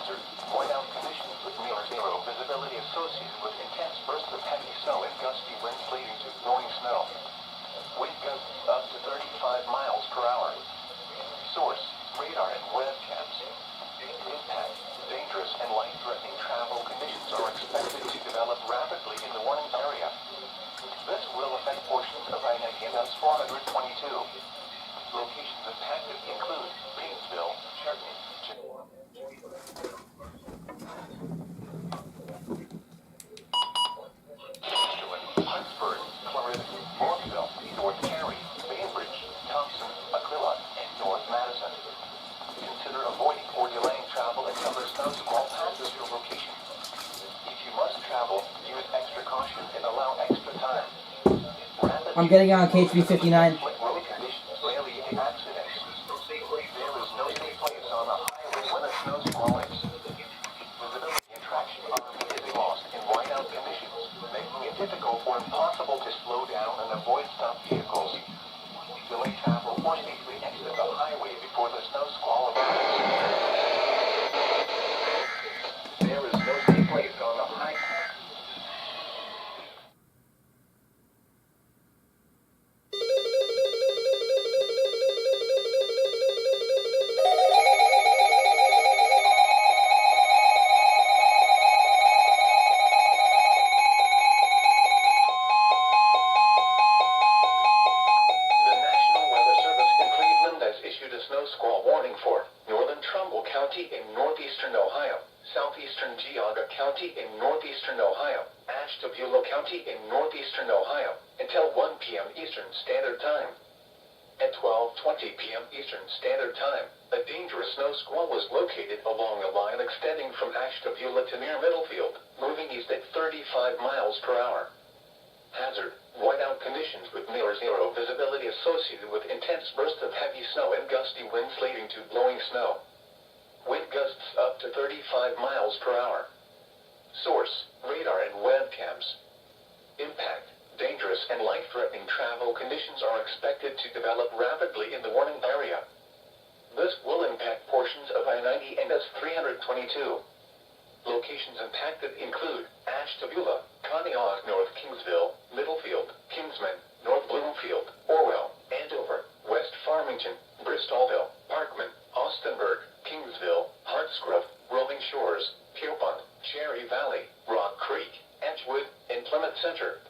Hazard, whiteout conditions with near zero visibility associated with intense bursts of heavy snow and gusty winds leading to blowing snow. Wind gusts up to 35 miles per hour. Source, radar and webcams. Impact, dangerous and life-threatening travel conditions are expected to develop rapidly in the warning area. This will affect portions of EAS 422. Locations impacted include Painesville, Churton, Huntsburg, Clarice, Morganville, North Cary, Bainbridge, Thompson, Aquila, and North Madison. Consider avoiding or delaying travel until the snow squall passes your location. If you must travel, use extra caution and allow extra time. I'm getting on K359. Road conditions may lead to accidents. There is no safe place on the highway when a snow squall is. Visibility and traction are immediately lost in whiteout conditions, making it difficult or impossible to slow down and avoid stop vehicles. Delay travel or safely exit the highway before the snow squall arrives. There is no safe place on the highway. Snow squall warning for northern Trumbull County in northeastern Ohio, southeastern Geauga County in northeastern Ohio, Ashtabula County in northeastern Ohio, until 1 p.m. Eastern Standard Time. At 12:20 p.m. Eastern Standard Time, a dangerous snow squall was located along a line extending from Ashtabula to near Middlefield, moving east at 35 miles per hour. Hazard, whiteout conditions with near zero visibility associated with intense bursts of heavy snow and gusty winds leading to blowing snow. Wind gusts up to 35 miles per hour. Source, radar and webcams. Impact, dangerous and life-threatening travel conditions are expected to develop rapidly in the warning area. This will impact portions of I-90 and S-322. Locations impacted include Ashtabula, Conneaut, North Kingsville, Middlefield, Kingsman, North Bloomfield, Orwell, Andover, West Farmington, Bristolville, Parkman, Austinburg, Kingsville, Hartscroft, Rolling Shores, Pierpont, Cherry Valley, Rock Creek, Edgewood, and Plymouth Center.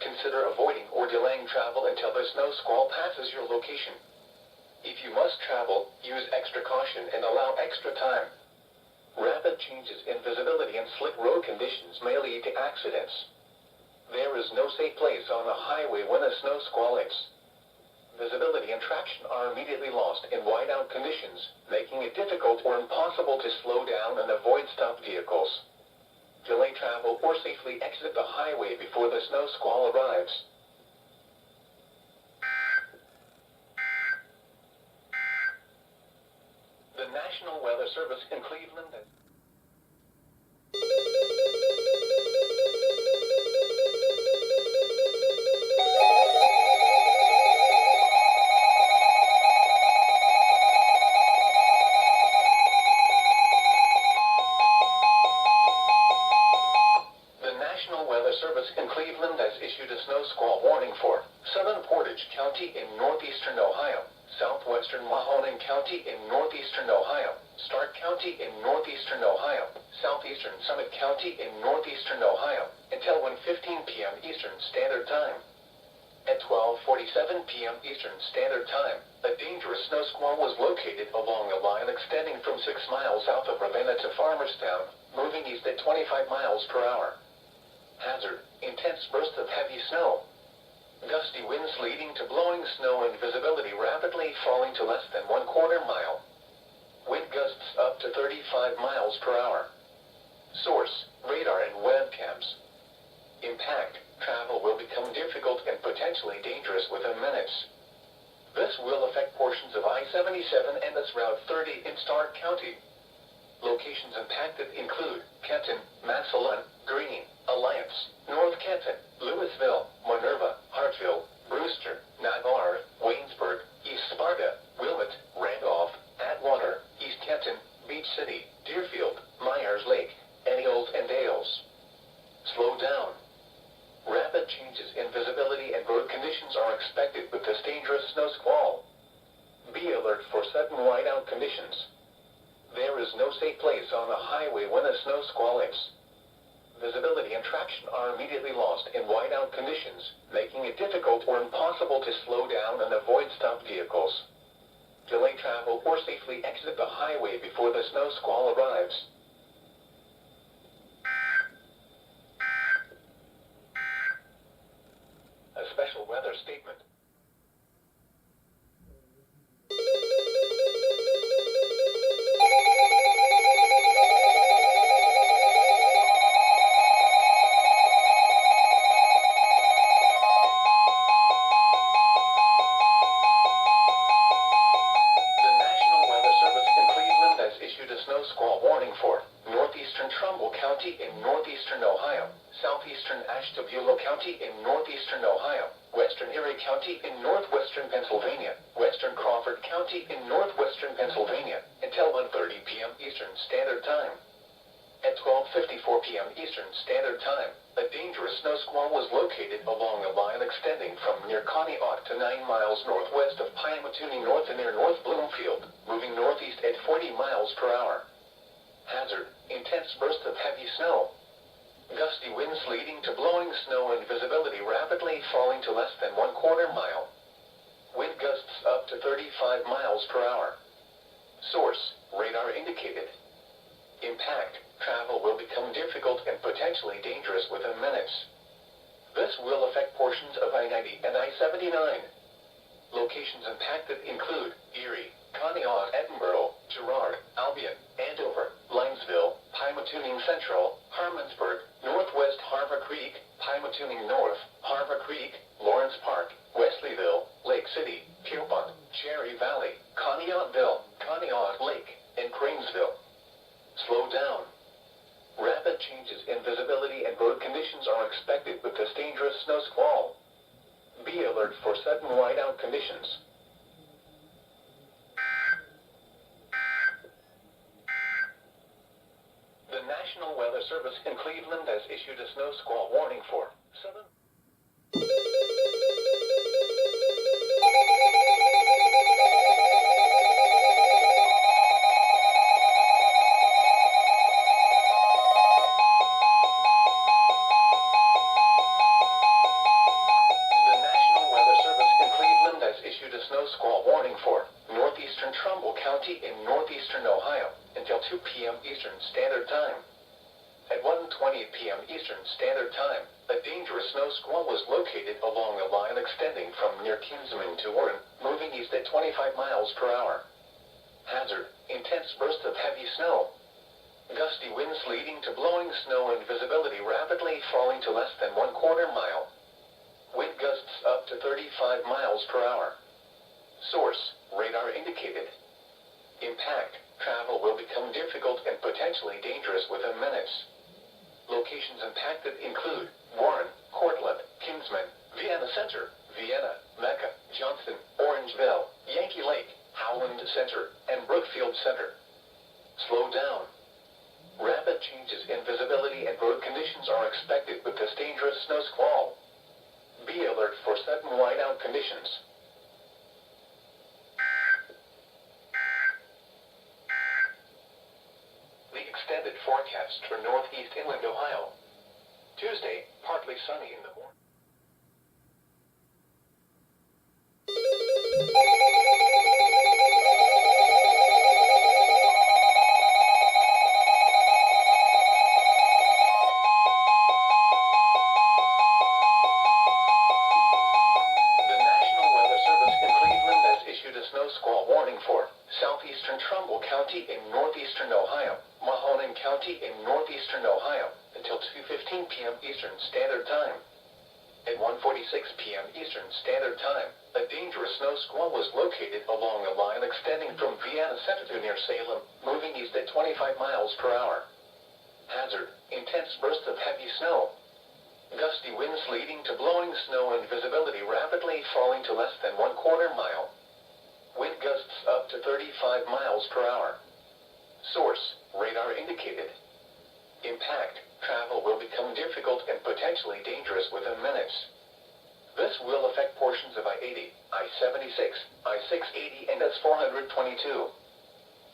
Consider avoiding or delaying travel until the snow squall passes your location. If you must travel, use extra caution and allow extra time. Rapid changes in visibility and slick road conditions may lead to accidents. There is no safe place on the highway when a snow squall hits. Visibility and traction are immediately lost in whiteout conditions, making it difficult or impossible to slow down and avoid stop vehicles. Delay travel or safely exit the highway before the snow squall arrives. The National Weather Service in Cleveland has issued a snow squall warning for southern Portage County in northeastern Ohio, southwestern Mahoning County in northeastern Ohio, Stark County in northeastern Ohio, southeastern Summit County in northeastern Ohio, until 1:15 p.m. Eastern Standard Time. At 12:47 p.m. Eastern Standard Time, a dangerous snow squall was located along a line extending from 6 miles south of Ravenna to Farmerstown, moving east at 25 miles per hour. Hazard, intense bursts of heavy snow. Gusty winds leading to blowing snow and visibility rapidly falling to less than 1/4 mile. Wind gusts up to 35 miles per hour. Source, radar and webcams. Impact, travel will become difficult and potentially dangerous within minutes. This will affect portions of I-77 and its Route 30 in Stark County. Locations impacted include Kenton, Massillon, Greene, Alliance, North Kenton, Louisville, Minerva, Hartville, Brewster, Navarre, Waynesburg, East Sparta, Wilmot, Randolph, Atwater, East Kenton, Beach City, County, Deerfield, Myers Lake, Echols and Dales. Slow down. Rapid changes in visibility and road conditions are expected with this dangerous snow squall. Be alert for sudden whiteout conditions. There is no safe place on the highway when a snow squall hits. Visibility and traction are immediately lost in whiteout conditions, making it difficult or impossible to slow down and avoid stopped vehicles. Delay travel or safely exit the highway before the snow squall arrives. A special weather statement. County in northeastern Ohio, southeastern Ashtabula County in northeastern Ohio, western Erie County in northwestern Pennsylvania, western Crawford County in northwestern Pennsylvania, until 1:30 p.m. Eastern Standard Time. At 12:54 p.m. Eastern Standard Time, a dangerous snow squall was located along a line extending from near Conneaut to 9 miles northwest of Pymatuning North and near North Bloomfield, moving northeast at 40 miles per hour. Hazard: intense bursts of heavy snow. Gusty winds leading to blowing snow and visibility rapidly falling to less than 1/4 mile. Wind gusts up to 35 miles per hour. Source: radar indicated. Impact: travel will become difficult and potentially dangerous within minutes. This will affect portions of I-90 and I-79. Locations impacted include Erie, Conneaut, Edinboro, Girard, Albion, Andover, Linesville, Pymatuning Central, Harmonsburg, Northwest Harbor Creek, Pymatuning North, Harbor Creek, Lawrence Park, Wesleyville, Lake City, Pierpont, Cherry Valley, Conneautville, Conneaut Lake, and Cranesville. Slow down. Rapid changes in visibility and road conditions are expected with this dangerous snow squall. Be alert for sudden whiteout conditions. The National Weather Service in Cleveland has issued a snow squall warning for southern. County in northeastern Ohio until 2 p.m. Eastern Standard Time. At 1:20 p.m. Eastern Standard Time, a dangerous snow squall was located along a line extending from near Kinsman to Warren, moving east at 25 miles per hour. Hazard: intense bursts of heavy snow. Gusty winds leading to blowing snow and visibility rapidly falling to less than 1/4 mile. Wind gusts up to 35 miles per hour. Source: radar indicated. Impact: travel will become difficult and potentially dangerous within minutes. Locations impacted include Warren, Cortland, Kinsman, Vienna Center, Vienna, Mecca, Johnston, Orangeville, Yankee Lake, Howland Center, and Brookfield Center. Slow down. Rapid changes in visibility and road conditions are expected with this dangerous snow squall. Be alert for sudden whiteout conditions. Extended forecast for northeast inland Ohio. Tuesday, partly sunny in the morning. The National Weather Service in Cleveland has issued a snow squall warning for southeastern Trumbull County in northeastern Ohio, Mahoning County in northeastern Ohio, until 2:15 p.m. Eastern Standard Time. At 1:46 p.m. Eastern Standard Time, a dangerous snow squall was located along a line extending from Vienna Center to near Salem, moving east at 25 miles per hour. Hazard: intense bursts of heavy snow. Gusty winds leading to blowing snow and visibility rapidly falling to less than 1/4 mile. Wind gusts up to 35 miles per hour. Source, radar indicated. Impact, travel will become difficult and potentially dangerous within minutes. This will affect portions of I-80, I-76, I-680 and S-422.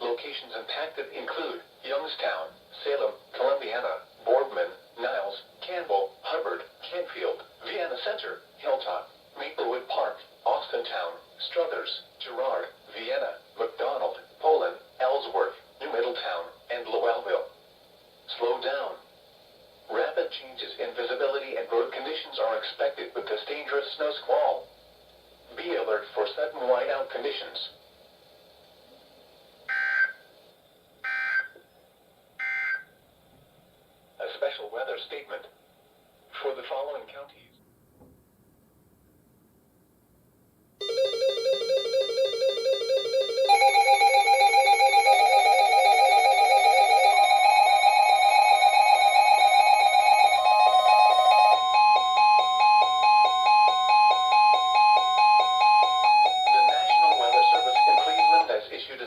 Locations impacted include Youngstown, Salem, Columbiana, Boardman, Niles, Campbell, Hubbard, Canfield, Vienna Center, Hilltop, Maplewood Park, Austintown, Struthers, Girard, Vienna, McDonald, Poland, Ellsworth, New Middletown, and Lowellville. Slow down. Rapid changes in visibility and road conditions are expected with this dangerous snow squall. Be alert for sudden whiteout conditions. A special weather statement for the following counties.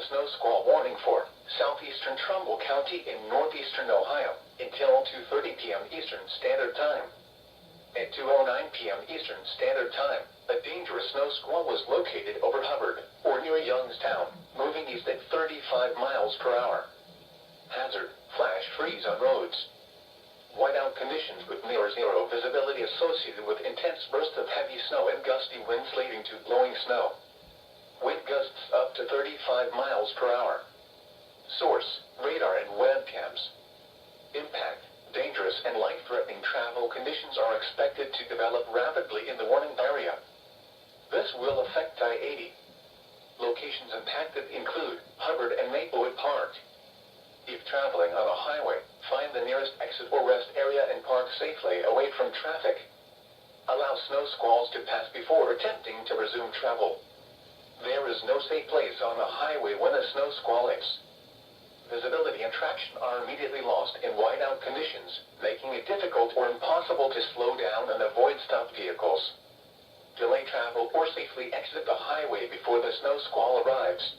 Snow squall warning for southeastern Trumbull County in northeastern Ohio until 2:30 p.m. Eastern Standard Time. At 2:09 p.m. Eastern Standard Time, a dangerous snow squall was located over Hubbard or near Youngstown, moving east at 35 miles per hour. Hazard, flash freeze on roads. Whiteout conditions with near zero visibility associated with intense bursts of heavy snow and gusty winds leading to blowing snow. Wind gusts up to 35 miles per hour. Source, radar and webcams. Impact, dangerous and life-threatening travel conditions are expected to develop rapidly in the warning area. This will affect I-80. Locations impacted include Hubbard and Maplewood Park. If traveling on a highway, find the nearest exit or rest area and park safely away from traffic. Allow snow squalls to pass before attempting to resume travel. There is no safe place on the highway when a snow squall hits. Visibility and traction are immediately lost in whiteout conditions, making it difficult or impossible to slow down and avoid stopped vehicles. Delay travel or safely exit the highway before the snow squall arrives.